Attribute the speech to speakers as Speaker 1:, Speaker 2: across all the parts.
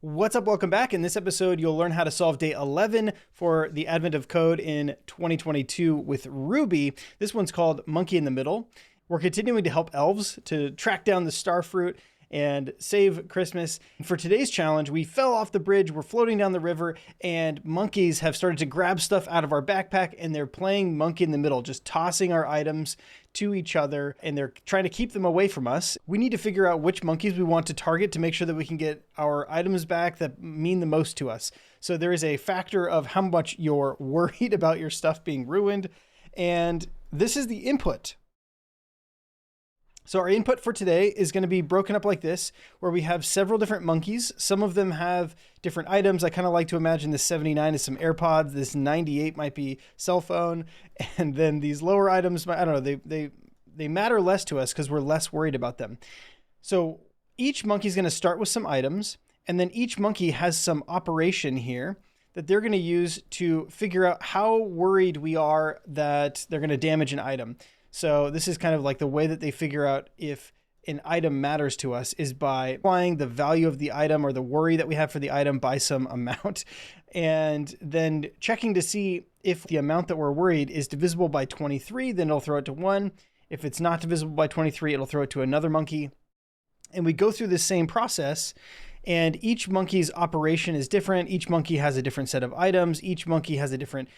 Speaker 1: What's up? Welcome back. In this episode, you'll learn how to solve day 11 for the advent of code in 2022 with Ruby. This one's called Monkey in the Middle. We're continuing to help elves to track down the star fruit and save Christmas. For today's challenge, we fell off the bridge, we're floating down the river, and monkeys have started to grab stuff out of our backpack, and they're playing Monkey in the Middle, just tossing our items to each other, and they're trying to keep them away from us. We need to figure out which monkeys we want to target to make sure that we can get our items back that mean the most to us. So there is a factor of how much you're worried about your stuff being ruined, and this is the input. So our input for today is going to be broken up like this, where we have several different monkeys. Some of them have different items. I kind of like to imagine this 79 is some AirPods. This 98 might be cell phone. And then these lower items, I don't know, they matter less to us because we're less worried about them. So each monkey is going to start with some items, and then each monkey has some operation here that they're going to use to figure out how worried we are that they're going to damage an item. So this is kind of like the way that they figure out if an item matters to us is by applying the value of the item or the worry that we have for the item by some amount, and then checking to see if the amount that we're worried is divisible by 23, then it'll throw it to 1. If it's not divisible by 23, it'll throw it to another monkey. And we go through this same process, and each monkey's operation is different. Each monkey has a different set of items. Each monkey has a different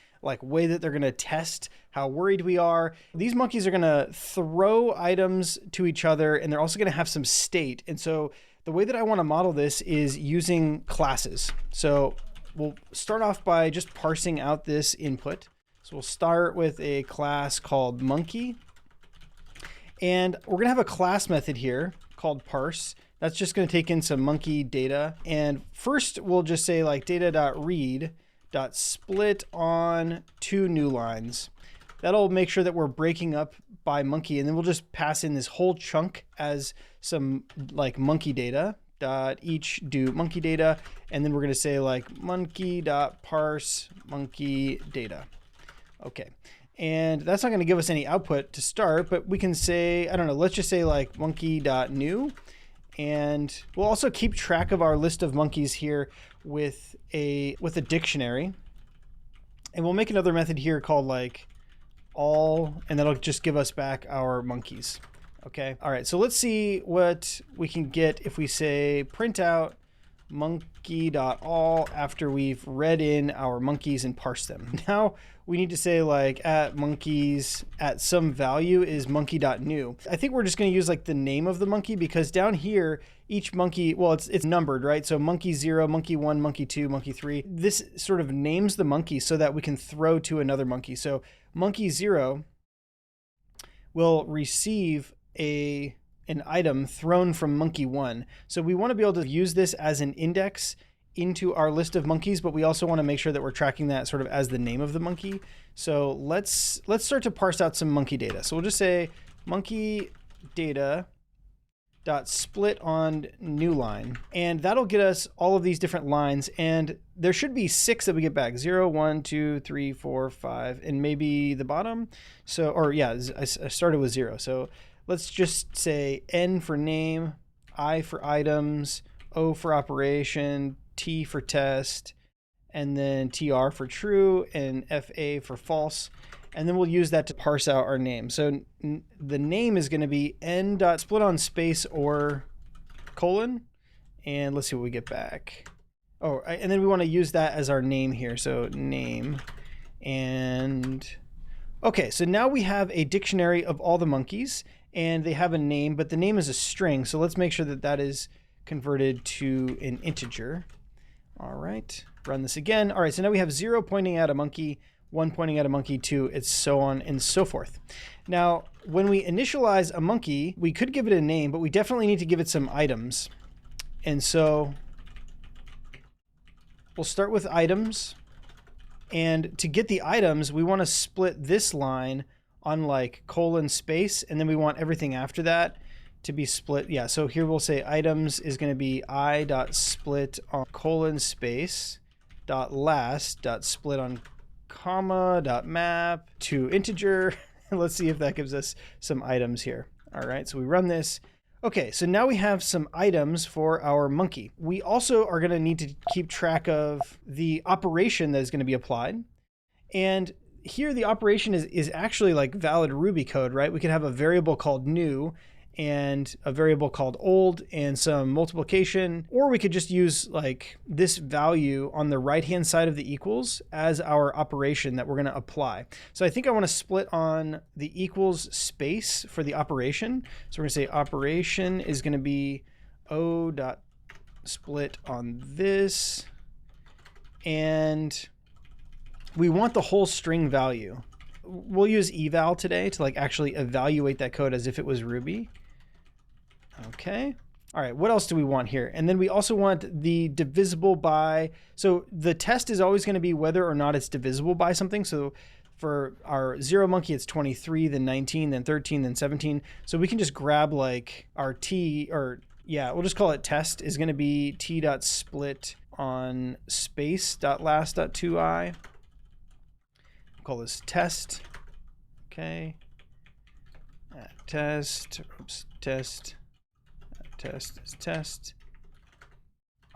Speaker 1: way that they're going to test how worried we are. These monkeys are going to throw items to each other, and they're also going to have some state. And so the way that I want to model this is using classes. So we'll start off by just parsing out this input. So we'll start with a class called monkey. And we're going to have a class method here called parse. That's just going to take in some monkey data. And first we'll just say data.read.split on 2 new lines. That'll make sure that we're breaking up by monkey. And then we'll just pass in this whole chunk as some monkey data dot each do monkey data. And then we're going to say monkey.parse monkey data. Okay. And that's not going to give us any output to start, but we can say, I don't know, let's just say monkey.new. And we'll also keep track of our list of monkeys here with a dictionary. And we'll make another method here called all, and that'll just give us back our monkeys. Okay. All right. So let's see what we can get if we say print out monkey.all after we've read in our monkeys and parsed them. Now we need to say at monkeys at some value is monkey.new. I think we're just going to use the name of the monkey, because down here each monkey, well, it's numbered, right? So monkey 0, monkey 1, monkey 2, monkey 3. This sort of names the monkey so that we can throw to another monkey. So monkey 0 will receive an item thrown from monkey 1. So we want to be able to use this as an index into our list of monkeys, but we also want to make sure that we're tracking that sort of as the name of the monkey. So let's start to parse out some monkey data. So we'll just say monkey data dot split on new line, and that'll get us all of these different lines, and there should be 6 that we get back. 0, 1, 2, 3, 4, 5, and maybe the bottom. So, or yeah, I started with 0. So let's just say N for name, I for items, O for operation, T for test, and then TR for true, and FA for false. And then we'll use that to parse out our name. So the name is going to be n.split on space or colon. And let's see what we get back. Oh, and then we want to use that as our name here. So name. And okay, so now we have a dictionary of all the monkeys, and they have a name, but the name is a string. So let's make sure that that is converted to an integer. All right, run this again. All right, so now we have 0 pointing at a monkey, 1 pointing at a monkey, 2, it's so on and so forth. Now, when we initialize a monkey, we could give it a name, but we definitely need to give it some items. And so we'll start with items. And to get the items, we want to split this line on colon space, and then we want everything after that to be split. Yeah, so here we'll say items is going to be I.split on colon space dot last dot split on comma dot map to integer. Let's see if that gives us some items here. All right, so we run this. Okay, so now we have some items for our monkey. We also are going to need to keep track of the operation that is going to be applied. And here the operation is actually like valid Ruby code, right? We could have a variable called new and a variable called old and some multiplication, or we could just use like this value on the right-hand side of the equals as our operation that we're going to apply. So I think I want to split on the equals space for the operation. So we're going to say operation is going to be O dot split on this, and we want the whole string value. We'll use eval today to like actually evaluate that code as if it was Ruby. Okay. All right, what else do we want here? And then we also want the divisible by, so the test is always going to be whether or not it's divisible by something. So for our 0 monkey, it's 23, then 19, then 13, then 17. So we can just grab like our t, or yeah, we'll just call it test, is going to be t.split on space.last.2i. Call this test. Okay. Test. Oops. Test. Test is test.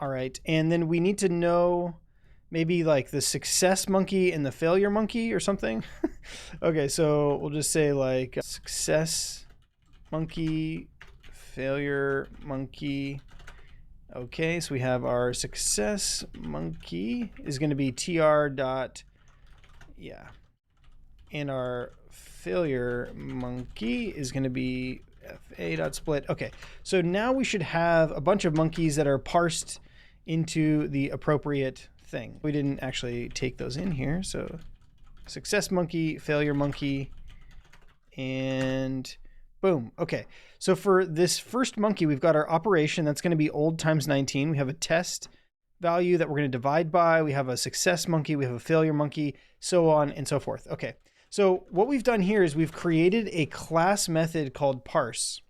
Speaker 1: All right. And then we need to know maybe like the success monkey and the failure monkey or something. Okay. So we'll just say like success monkey, failure monkey. Okay. So we have our success monkey is going to be tr dot, yeah. And our failure monkey is going to be fa.split. Okay, so now we should have a bunch of monkeys that are parsed into the appropriate thing. We didn't actually take those in here. So success monkey, failure monkey, and boom. Okay, so for this first monkey, we've got our operation. That's going to be old times 19. We have a test value that we're going to divide by. We have a success monkey. We have a failure monkey, so on and so forth. Okay. So what we've done here is we've created a class method called parse.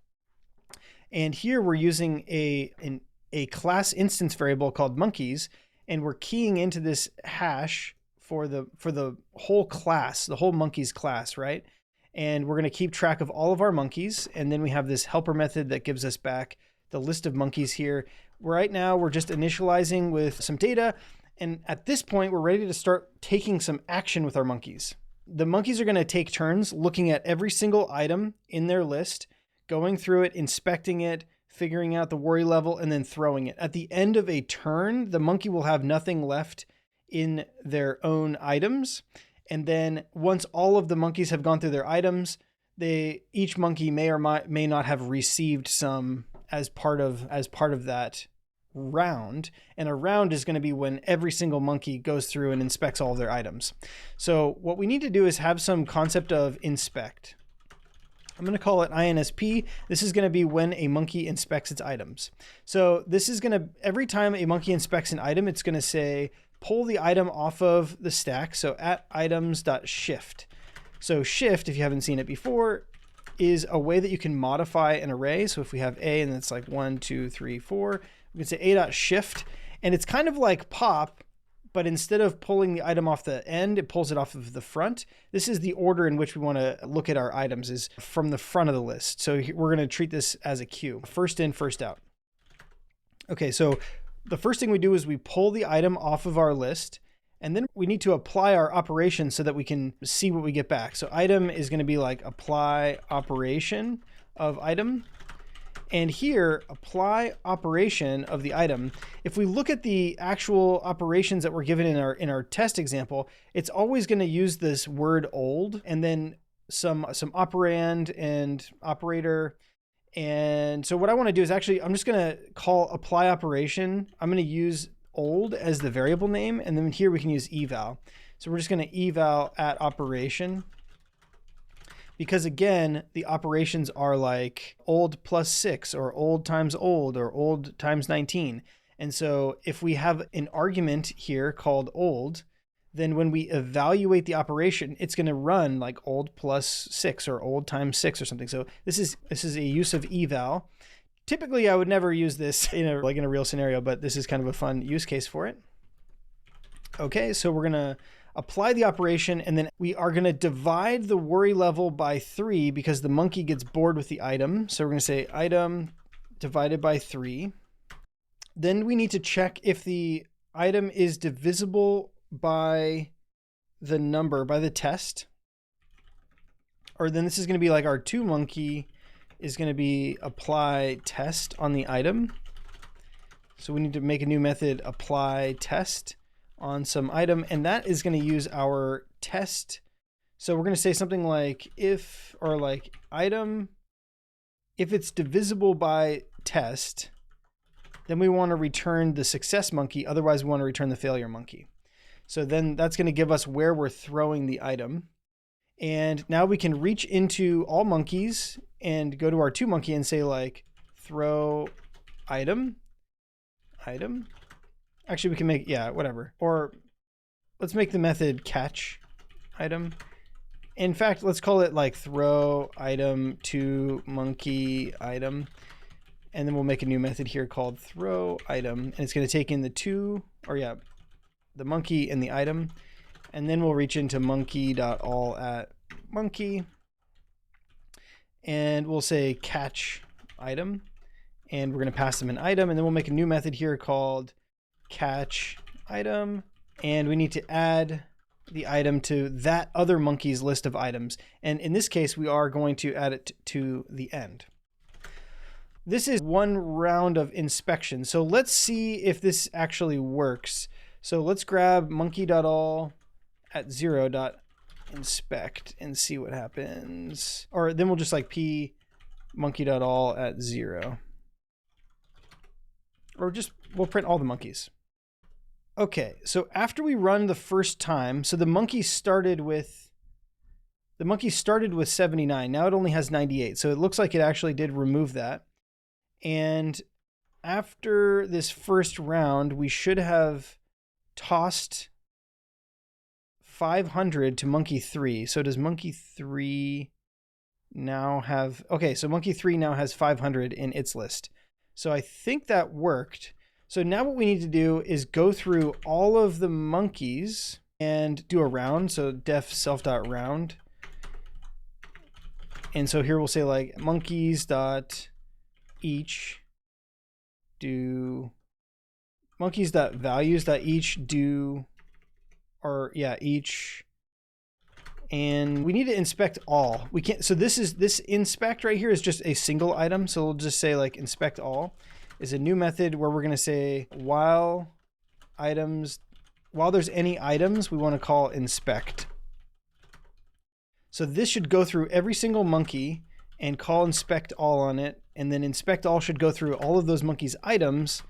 Speaker 1: And here we're using a class instance variable called monkeys, and we're keying into this hash for the whole class, the whole monkeys class, right? And we're going to keep track of all of our monkeys. And then we have this helper method that gives us back the list of monkeys here. Right now, we're just initializing with some data. And at this point, we're ready to start taking some action with our monkeys. The monkeys are going to take turns looking at every single item in their list, going through it, inspecting it, figuring out the worry level, and then throwing it. At the end of a turn, the monkey will have nothing left in their own items. And then once all of the monkeys have gone through their items, each monkey may or may not have received some as part of that round. And a round is going to be when every single monkey goes through and inspects all of their items. So what we need to do is have some concept of inspect. I'm going to call it INSP. This is going to be when a monkey inspects its items. So this is going to, every time a monkey inspects an item, it's going to say, pull the item off of the stack. So at items.shift. So shift, if you haven't seen it before, is a way that you can modify an array. So if we have A and it's like 1, 2, 3, 4, we can say a.shift, and it's kind of like pop, but instead of pulling the item off the end, it pulls it off of the front. This is the order in which we want to look at our items, is from the front of the list. So we're going to treat this as a queue. First in, first out. Okay, so the first thing we do is we pull the item off of our list, and then we need to apply our operation so that we can see what we get back. So item is going to be like apply operation of item. And here, apply operation of the item. If we look at the actual operations that were given in our test example, it's always going to use this word old and then some operand and operator. And so what I want to do is actually, I'm just going to call apply operation. I'm going to use old as the variable name, and then here we can use eval. So we're just going to eval at operation. Because again, the operations are like old plus 6 or old times old or old times 19. And so if we have an argument here called old, then when we evaluate the operation, it's going to run like old plus 6 or old times 6 or something. So this is a use of eval. Typically, I would never use this in a real scenario, but this is kind of a fun use case for it. Okay, so we're going to apply the operation, and then we are going to divide the worry level by 3 because the monkey gets bored with the item. So we're going to say item divided by 3. Then we need to check if the item is divisible by the number, by the test. Or then this is going to be like our toMonkey is going to be apply test on the item. So we need to make a new method, apply test on some item, and that is going to use our test. So we're going to say something like if, or like item, if it's divisible by test, then we want to return the success monkey. Otherwise we want to return the failure monkey. So then that's going to give us where we're throwing the item. And now we can reach into all monkeys and go to our toMonkey and say like throw item. Actually, we can make, yeah, whatever. Or let's make the method catch item. In fact, let's call it like throw item toMonkey item. And then we'll make a new method here called throw item. And it's going to take in the monkey and the item. And then we'll reach into monkey.all at monkey. And we'll say catch item. And we're going to pass them an item. And then we'll make a new method here called catch item. And we need to add the item to that other monkey's list of items. And in this case, we are going to add it to the end. This is one round of inspection. So let's see if this actually works. So let's grab monkey.all at 0.inspect and see what happens. Or then we'll just like p monkey.all at 0. Or just, we'll print all the monkeys. Okay, so after we run the first time, so the monkey started with 79. Now it only has 98. So it looks like it actually did remove that. And after this first round, we should have tossed 500 to monkey 3. So does monkey 3 now have, okay, so monkey 3 now has 500 in its list. So I think that worked. So now what we need to do is go through all of the monkeys and do a round. So def self.round. And so here we'll say like monkeys dot each do monkeys dot values dot each do, or yeah, each. And we need to inspect all. We can't, so this inspect right here is just a single item. So we'll just say like inspect all is a new method where we're going to say while there's any items, we want to call inspect. So this should go through every single monkey and call inspect all on it. And then inspect all should go through all of those monkeys' items.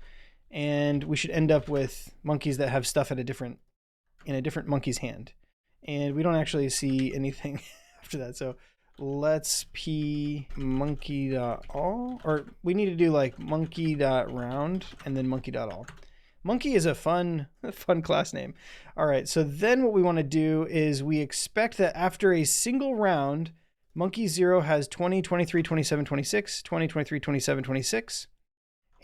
Speaker 1: And we should end up with monkeys that have stuff at in a different monkey's hand. And we don't actually see anything after that. So let's p monkey.all, or we need to do like monkey.round and then monkey.all. Monkey is a fun class name. All right, so then what we want to do is we expect that after a single round, monkey 0 has 20, 23, 27, 26, 20, 23, 27, 26.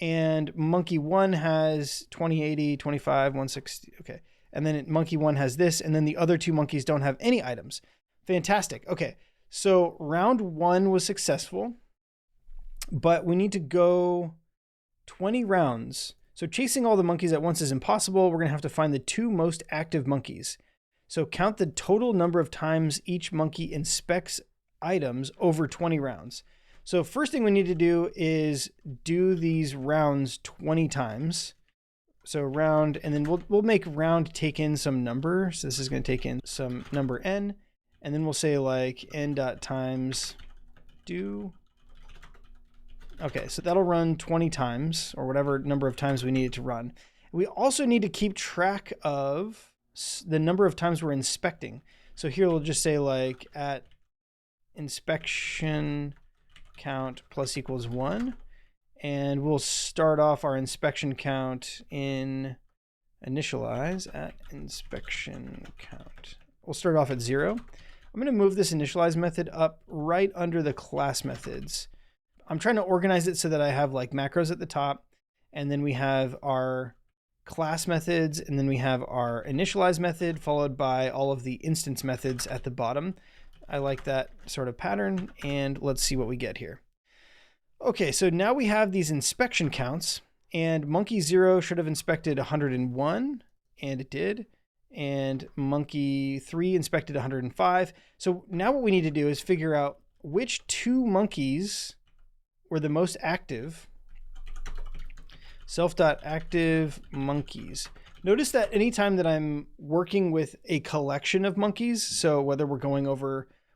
Speaker 1: And monkey 1 has 20, 80, 25, 160. Okay. And then monkey 1 has this, and then the other two monkeys don't have any items. Fantastic. Okay, so round 1 was successful, but we need to go 20 rounds. So chasing all the monkeys at once is impossible. We're going to have to find the 2 most active monkeys. So count the total number of times each monkey inspects items over 20 rounds. So first thing we need to do is do these rounds 20 times. So round, and then we'll make round take in some number. So this is going to take in some number n, and then we'll say like n.times do. Okay, so that'll run 20 times, or whatever number of times we need it to run. We also need to keep track of the number of times we're inspecting. So here we'll just say like at inspection count plus equals 1. And we'll start off our inspection count in initialize at inspection count. We'll start off at 0. I'm going to move this initialize method up right under the class methods. I'm trying to organize it so that I have like macros at the top, and then we have our class methods, and then we have our initialize method followed by all of the instance methods at the bottom. I like that sort of pattern, and let's see what we get here. Okay, so now we have these inspection counts, and monkey 0 should have inspected 101, and it did. And monkey 3 inspected 105. So now what we need to do is figure out which 2 monkeys were the most active. Self.active monkeys. Notice that anytime that I'm working with a collection of monkeys, so whether we're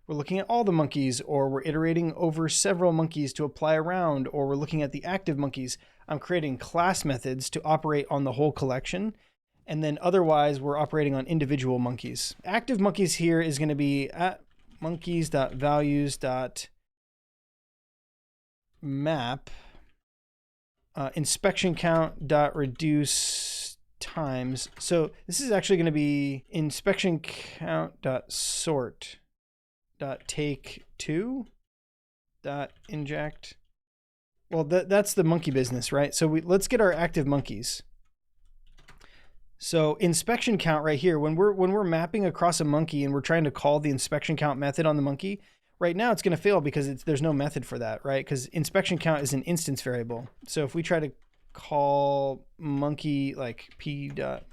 Speaker 1: looking at all the monkeys, or we're iterating over several monkeys to apply a round, or we're looking at the active monkeys, I'm creating class methods to operate on the whole collection. And then otherwise, we're operating on individual monkeys. Active monkeys here is going to be at monkeys.values.map inspection count.reduce times. So this is actually going to be inspection count.sort.take2.inject. Well, that's the monkey business, right? So let's get our active monkeys. So inspection count right here, when we're mapping across a monkey and we're trying to call the inspection count method on the monkey, right now it's going to fail because there's no method for that, right? Because inspection count is an instance variable. So if we try to call monkey like p.monkey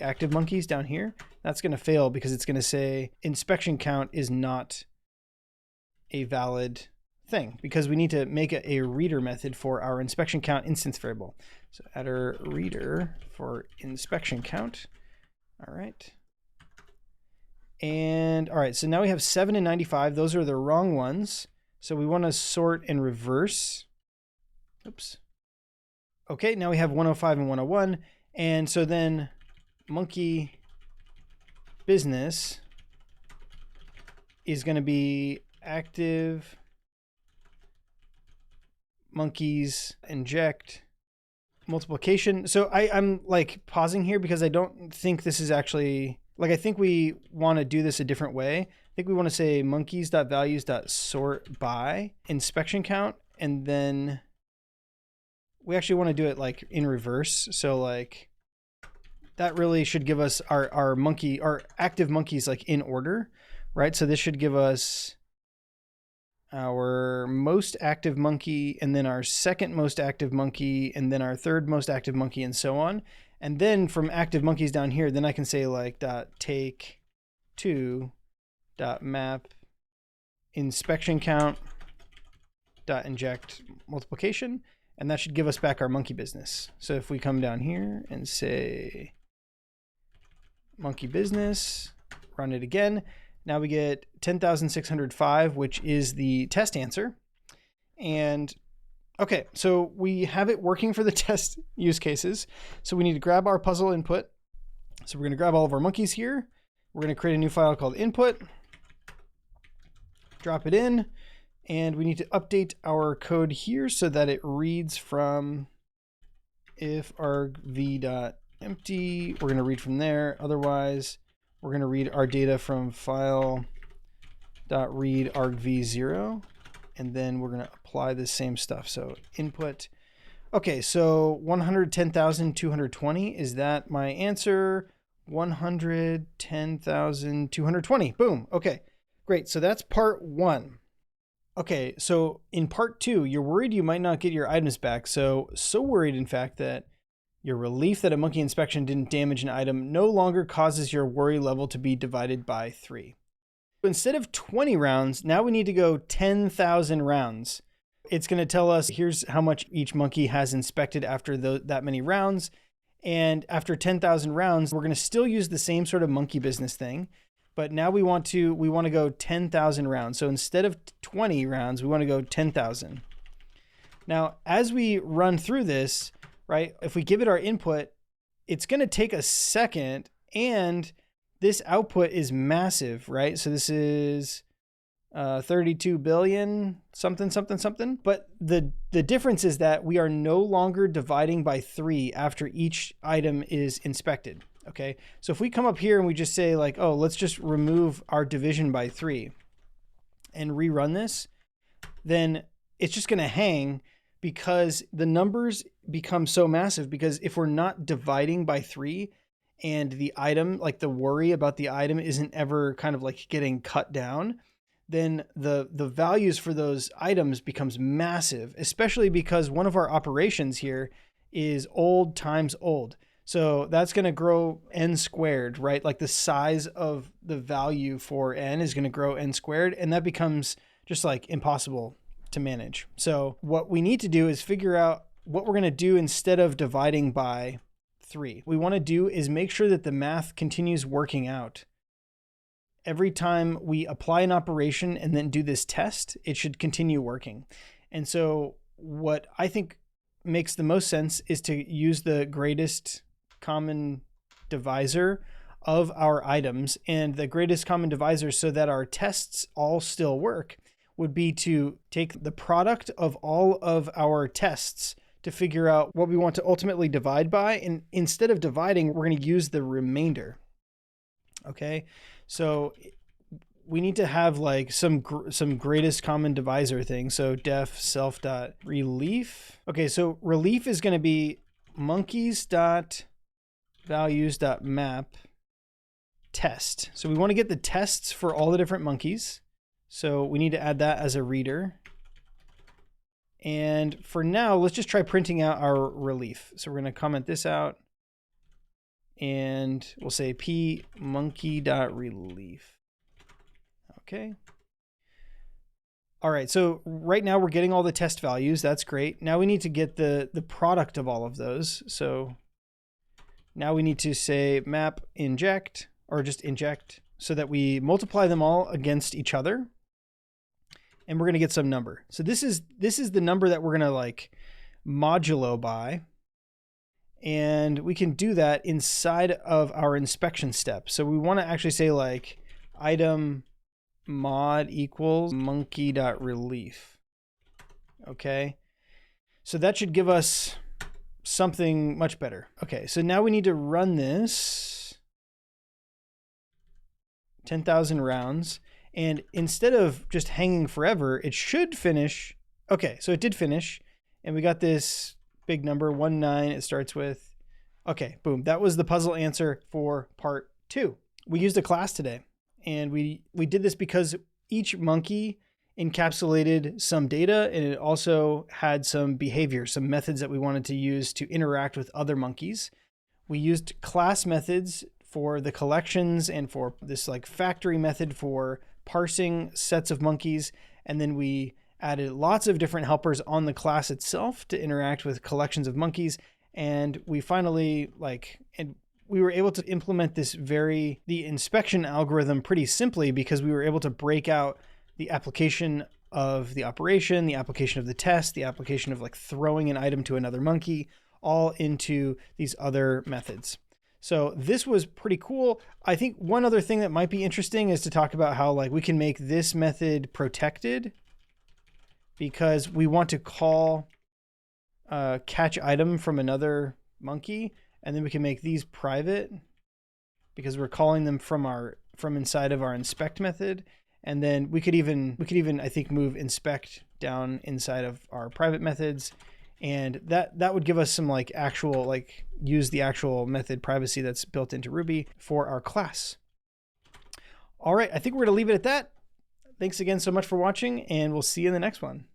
Speaker 1: active monkeys down here, that's going to fail because it's going to say inspection count is not a valid thing, because we need to make a reader method for our inspection count instance variable. So add a reader for inspection count. All right. And all right, so now we have 7 and 95. Those are the wrong ones. So we want to sort in reverse. Oops. Okay, now we have 105 and 101. And so then monkey business is going to be active monkeys inject multiplication. So I'm like pausing here because I don't think this is actually, like, I think we want to do this a different way. I think we want to say monkeys.values.sort by inspection count, and then we actually want to do it like in reverse. So like that really should give us our active monkeys like in order, right? So this should give us our most active monkey, and then our second most active monkey, and then our third most active monkey, and so on. And then from active monkeys down here, then I can say like .take 2 .map inspection count .inject multiplication, and that should give us back our monkey business. So if we come down here and say monkey business, run it again, now we get 10,605, which is the test answer. And okay, so we have it working for the test use cases. So we need to grab our puzzle input. So we're going to grab all of our monkeys here. We're going to create a new file called input, drop it in, and we need to update our code here so that it reads from if argv.empty. We're going to read from there. Otherwise, we're going to read our data from file.read argv0, and then we're going to apply the same stuff. So input. Okay, so 110,220, is that my answer? 110,220. Boom. Okay, great. So that's part 1. Okay, so in part 2, you're worried you might not get your items back. So worried, in fact, that your relief that a monkey inspection didn't damage an item no longer causes your worry level to be divided by 3. Instead of 20 rounds, now we need to go 10,000 rounds. It's going to tell us here's how much each monkey has inspected after that many rounds. And after 10,000 rounds, we're going to still use the same sort of monkey business thing. But now we want to go 10,000 rounds. So instead of 20 rounds, we want to go 10,000. Now, as we run through this, right, if we give it our input, it's going to take a second, and this output is massive, right? So this is 32 billion something. But the difference is that we are no longer dividing by 3 after each item is inspected. Okay, so if we come up here and we just say like, oh, let's just remove our division by 3 and rerun this, then it's just going to hang, because the numbers become so massive. Because if we're not dividing by 3 and the item, like the worry about the item isn't ever kind of like getting cut down, then the values for those items becomes massive, especially because one of our operations here is old times old. So that's going to grow n squared, right? Like the size of the value for n is going to grow n squared, and that becomes just like impossible to manage. So what we need to do is figure out what we're going to do instead of dividing by 3. What we want to do is make sure that the math continues working out. Every time we apply an operation and then do this test, it should continue working. And so what I think makes the most sense is to use the greatest common divisor of our items. And the greatest common divisor, so that our tests all still work, would be to take the product of all of our tests to figure out what we want to ultimately divide by. And instead of dividing, we're going to use the remainder. Okay, so we need to have like some greatest common divisor thing. So def self dot relief. Okay, so relief is going to be monkeys dot values dot map test. So we want to get the tests for all the different monkeys. So we need to add that as a reader. And for now, let's just try printing out our relief. So we're going to comment this out. And we'll say p monkey.relief. Okay. All right, so right now we're getting all the test values. That's great. Now we need to get the product of all of those. So now we need to say map inject, or just inject, so that we multiply them all against each other. And we're going to get some number. So this is the number that we're going to like modulo by. And we can do that inside of our inspection step. So we want to actually say like item mod equals monkey.relief. Okay. So that should give us something much better. Okay. So now we need to run this 10,000 rounds. And instead of just hanging forever, it should finish. Okay. So it did finish, and we got this big number 19 it starts with. Okay, boom. That was the puzzle answer for part 2. We used a class today, and we did this because each monkey encapsulated some data, and it also had some behavior, some methods that we wanted to use to interact with other monkeys. We used class methods for the collections and for this like factory method for parsing sets of monkeys, and then we added lots of different helpers on the class itself to interact with collections of monkeys. And we finally we were able to implement the inspection algorithm pretty simply, because we were able to break out the application of the operation, the application of the test, the application of like throwing an item to another monkey, all into these other methods. So this was pretty cool. I think one other thing that might be interesting is to talk about how like we can make this method protected, because we want to call catch item from another monkey, and then we can make these private because we're calling them from inside of our inspect method. And then we could even I think move inspect down inside of our private methods, and that would give us some like actual like use the actual method privacy that's built into Ruby for our class. All right, I think we're going to leave it at that. Thanks again so much for watching, and we'll see you in the next one.